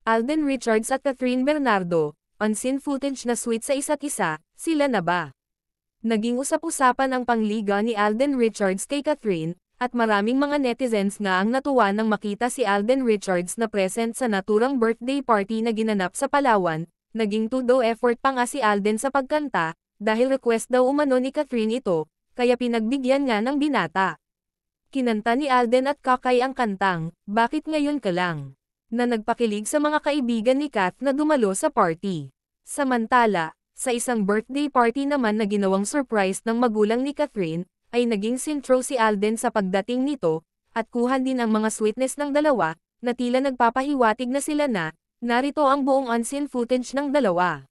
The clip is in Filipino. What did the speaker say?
Alden Richards at Catherine Bernardo, unseen footage na sweet sa isa't isa, sila na ba? Naging usap-usapan ang pangliga ni Alden Richards kay Catherine, at maraming mga netizens nga ang natuwa nang makita si Alden Richards na present sa naturang birthday party na ginanap sa Palawan. Naging todo effort pa nga si Alden sa pagkanta, dahil request daw umano ni Catherine ito, kaya pinagbigyan nga ng binata. Kinanta ni Alden at Kakay ang kantang, "Bakit Ngayon Ka Lang?", na nagpakilig sa mga kaibigan ni Kath na dumalo sa party. Samantala, sa isang birthday party naman na ginawang surprise ng magulang ni Catherine, ay naging sintro si Alden sa pagdating nito, at kuhan din ang mga sweetness ng dalawa, na tila nagpapahiwatig na sila na. Narito ang buong unseen footage ng dalawa.